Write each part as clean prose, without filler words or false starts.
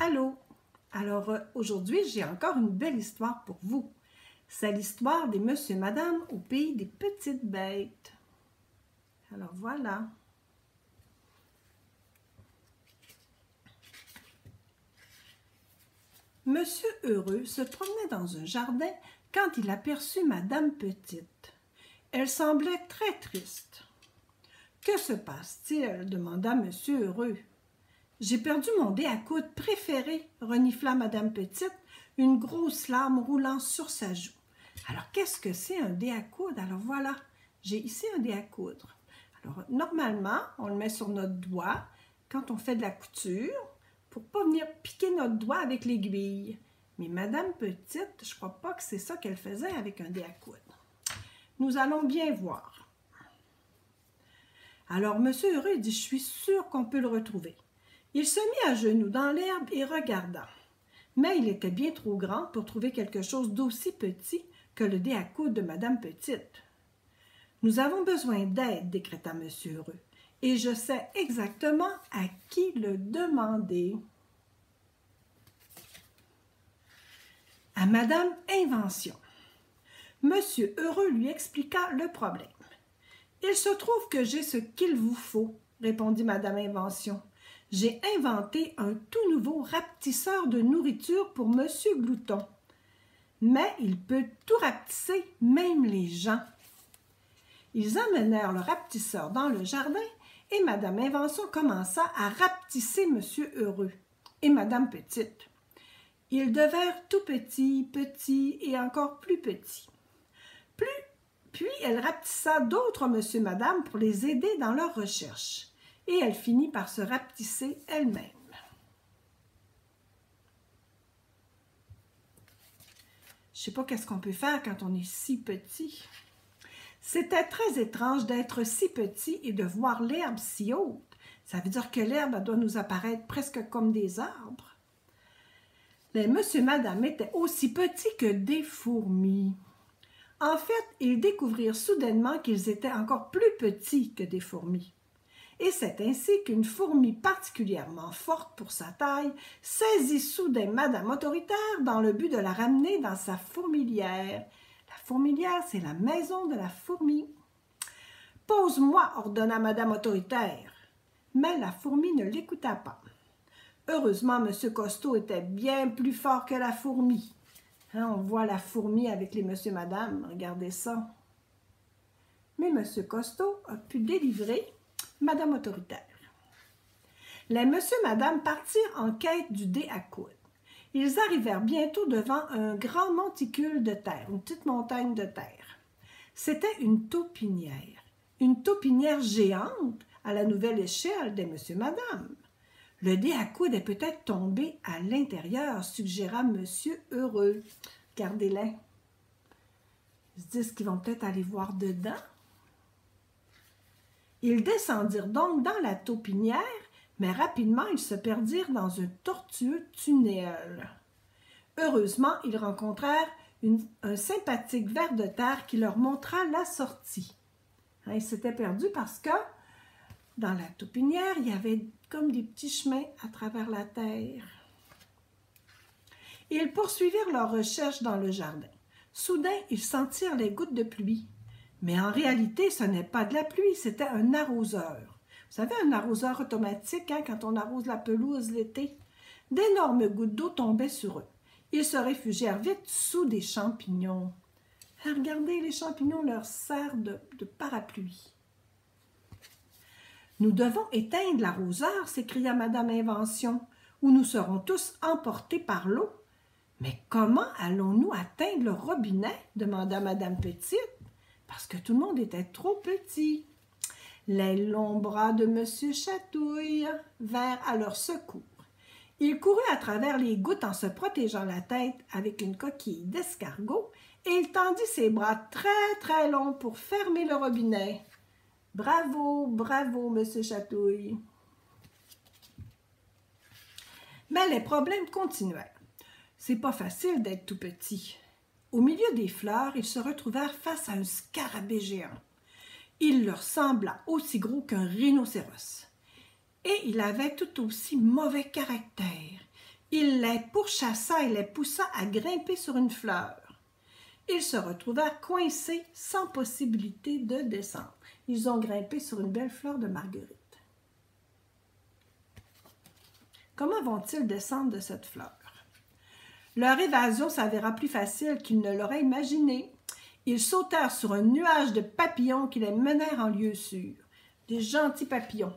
Allô? Alors aujourd'hui, j'ai encore une belle histoire pour vous. C'est l'histoire des monsieur et madame au pays des petites bêtes. Alors voilà. Monsieur Heureux se promenait dans un jardin quand il aperçut Madame Petite. Elle semblait très triste. « Que se passe-t-il? » demanda Monsieur Heureux. « J'ai perdu mon dé à coudre préféré, » renifla Madame Petite, une grosse larme roulant sur sa joue. « Alors, qu'est-ce que c'est un dé à coudre? Alors voilà, j'ai ici un dé à coudre. Alors, normalement, on le met sur notre doigt quand on fait de la couture pour ne pas venir piquer notre doigt avec l'aiguille. Mais Madame Petite, je ne crois pas que c'est ça qu'elle faisait avec un dé à coudre. Nous allons bien voir. » Alors, Monsieur Heureux dit « Je suis sûr qu'on peut le retrouver. » Il se mit à genoux dans l'herbe et regarda. Mais il était bien trop grand pour trouver quelque chose d'aussi petit que le dé à coudre de Madame Petite. « Nous avons besoin d'aide, » décréta Monsieur Heureux, « et je sais exactement à qui le demander. » À Madame Invention. Monsieur Heureux lui expliqua le problème. « Il se trouve que j'ai ce qu'il vous faut, » répondit Madame Invention. « J'ai inventé un tout nouveau rapetisseur de nourriture pour Monsieur Glouton. Mais il peut tout rapetisser, même les gens. » Ils emmenèrent le rapetisseur dans le jardin et Madame Invention commença à rapetisser Monsieur Heureux et Madame Petite. Ils devinrent tout petits, petits et encore plus petits. Puis elle rapetissa d'autres monsieur et madame pour les aider dans leurs recherches. Et elle finit par se rapetisser elle-même. Je ne sais pas qu'est-ce qu'on peut faire quand on est si petit. C'était très étrange d'être si petit et de voir l'herbe si haute. Ça veut dire que l'herbe doit nous apparaître presque comme des arbres. Les monsieur et madame étaient aussi petits que des fourmis. En fait, ils découvrirent soudainement qu'ils étaient encore plus petits que des fourmis. Et c'est ainsi qu'une fourmi particulièrement forte pour sa taille saisit soudain Madame Autoritaire dans le but de la ramener dans sa fourmilière. La fourmilière, c'est la maison de la fourmi. « Pose-moi, » ordonna Madame Autoritaire. Mais la fourmi ne l'écouta pas. Heureusement, M. Costaud était bien plus fort que la fourmi. Hein, on voit la fourmi avec les monsieur et madame, regardez ça. Mais M. Costaud a pu délivrer Madame Autoritaire. Les monsieur et madame partirent en quête du dé à coudre. Ils arrivèrent bientôt devant un grand monticule de terre, une petite montagne de terre. C'était une taupinière géante à la nouvelle échelle des monsieur et madame. Le dé à coudre est peut-être tombé à l'intérieur, suggéra Monsieur Heureux. Regardez-les. Ils se disent qu'ils vont peut-être aller voir dedans. Ils descendirent donc dans la taupinière, mais rapidement ils se perdirent dans un tortueux tunnel. Heureusement, ils rencontrèrent un sympathique ver de terre qui leur montra la sortie. Ils s'étaient perdus parce que dans la taupinière, il y avait comme des petits chemins à travers la terre. Ils poursuivirent leurs recherches dans le jardin. Soudain, ils sentirent les gouttes de pluie. Mais en réalité, ce n'est pas de la pluie, c'était un arroseur. Vous savez, un arroseur automatique, hein, quand on arrose la pelouse l'été. D'énormes gouttes d'eau tombaient sur eux. Ils se réfugièrent vite sous des champignons. Regardez, les champignons leur servent de parapluie. « Nous devons éteindre l'arroseur, » s'écria Madame Invention, « ou nous serons tous emportés par l'eau. »« Mais comment allons-nous atteindre le robinet? » demanda Madame Petite, parce que tout le monde était trop petit. Les longs bras de Monsieur Chatouille vinrent à leur secours. Il courut à travers les gouttes en se protégeant la tête avec une coquille d'escargot et il tendit ses bras très très longs pour fermer le robinet. Bravo, bravo, Monsieur Chatouille. Mais les problèmes continuèrent. C'est pas facile d'être tout petit. Au milieu des fleurs, ils se retrouvèrent face à un scarabée géant. Il leur sembla aussi gros qu'un rhinocéros. Et il avait tout aussi mauvais caractère. Il les pourchassa et les poussa à grimper sur une fleur. Ils se retrouvèrent coincés sans possibilité de descendre. Ils ont grimpé sur une belle fleur de marguerite. Comment vont-ils descendre de cette fleur? Leur évasion s'avéra plus facile qu'ils ne l'auraient imaginé. Ils sautèrent sur un nuage de papillons qui les menèrent en lieu sûr. Des gentils papillons.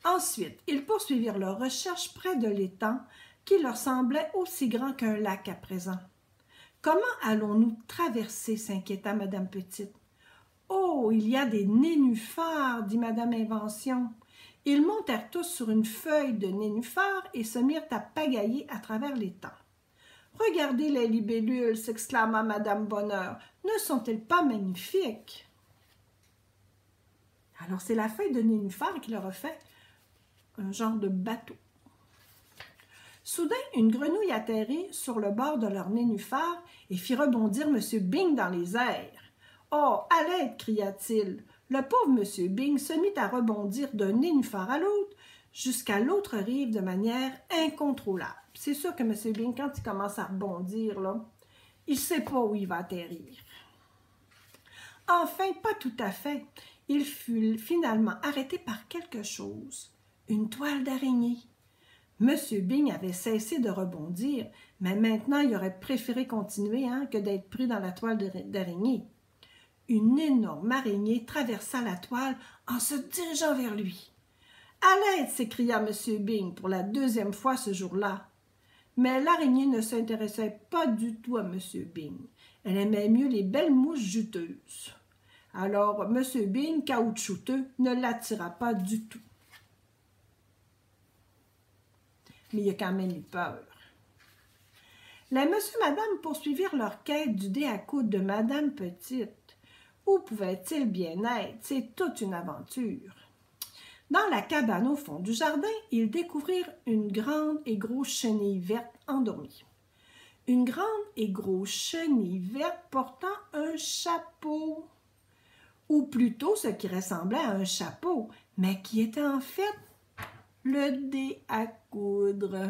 Ensuite, ils poursuivirent leurs recherches près de l'étang qui leur semblait aussi grand qu'un lac à présent. « Comment allons-nous traverser? » s'inquiéta Madame Petite. « Oh, il y a des nénuphars, dit Madame Invention. » Ils montèrent tous sur une feuille de nénuphar et se mirent à pagailler à travers l'étang. « Regardez les libellules, s'exclama Madame Bonheur. Ne sont-elles pas magnifiques? » Alors, c'est la feuille de nénuphar qui leur a fait un genre de bateau. Soudain, une grenouille atterrit sur le bord de leur nénuphar et fit rebondir M. Bing dans les airs. « Oh, à l'aide! » cria-t-il. Le pauvre M. Bing se mit à rebondir d'un nénuphar à l'autre jusqu'à l'autre rive de manière incontrôlable. C'est sûr que M. Bing, quand il commence à rebondir, là, il ne sait pas où il va atterrir. Enfin, pas tout à fait. Il fut finalement arrêté par quelque chose. Une toile d'araignée. M. Bing avait cessé de rebondir, mais maintenant il aurait préféré continuer que d'être pris dans la toile d'araignée. Une énorme araignée traversa la toile en se dirigeant vers lui. « À l'aide !» s'écria M. Bing pour la deuxième fois ce jour-là. Mais l'araignée ne s'intéressait pas du tout à M. Bing. Elle aimait mieux les belles mousses juteuses. Alors M. Bing, caoutchouteux, ne l'attira pas du tout. Mais il a quand même eu peur. Les monsieur et madame poursuivirent leur quête du dé à coudre de Madame Petite. Où pouvait-il bien être? C'est toute une aventure. Dans la cabane au fond du jardin, ils découvrirent une grande et grosse chenille verte endormie. Une grande et grosse chenille verte portant un chapeau. Ou plutôt ce qui ressemblait à un chapeau, mais qui était en fait le dé à coudre.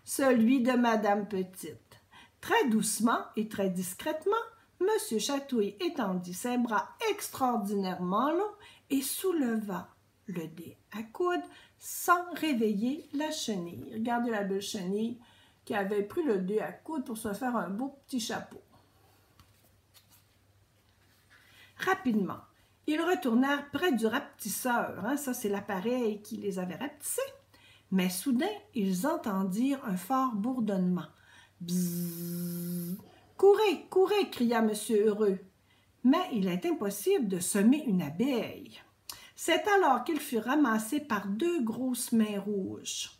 Celui de Madame Petite. Très doucement et très discrètement, M. Chatouille étendit ses bras extraordinairement longs et souleva le dé à coudre sans réveiller la chenille. Regardez la belle chenille qui avait pris le dé à coudre pour se faire un beau petit chapeau. Rapidement, ils retournèrent près du rapetisseur. Ça, c'est l'appareil qui les avait rapetissés. Mais soudain, ils entendirent un fort bourdonnement. « Bzzz! Courez, courez !» cria M. Heureux. Mais il est impossible de semer une abeille. C'est alors qu'ils furent ramassés par deux grosses mains rouges.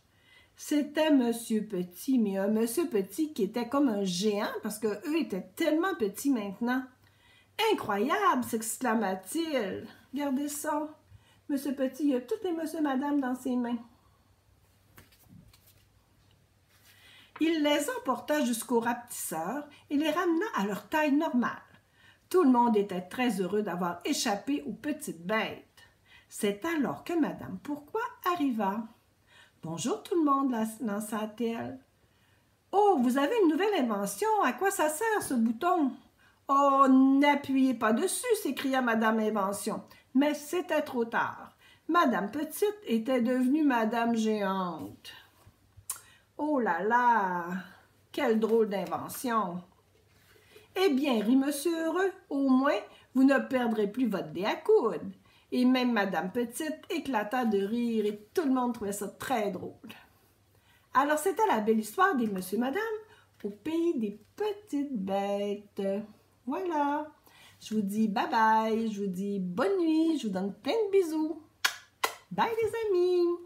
C'était M. Petit, mais un M. Petit qui était comme un géant parce qu'eux étaient tellement petits maintenant. « Incroyable !» s'exclama-t-il. « Regardez ça. M. Petit, il a toutes les monsieur et madame dans ses mains. » Il les emporta jusqu'au rapetisseur et les ramena à leur taille normale. Tout le monde était très heureux d'avoir échappé aux petites bêtes. C'est alors que Madame Pourquoi arriva. « Bonjour tout le monde, lança-t-elle. « Oh, vous avez une nouvelle invention. À quoi ça sert ce bouton? »« Oh, n'appuyez pas dessus, s'écria Madame Invention. Mais c'était trop tard. Madame Petite était devenue Madame Géante. Oh là là, quelle drôle d'invention! Eh bien, rit Monsieur Heureux, au moins, vous ne perdrez plus votre dé à coudre. Et même Madame Petite éclata de rire et tout le monde trouvait ça très drôle. Alors, c'était la belle histoire des Monsieur et Madame au pays des petites bêtes. Voilà. Je vous dis bye bye, je vous dis bonne nuit, je vous donne plein de bisous. Bye les amis!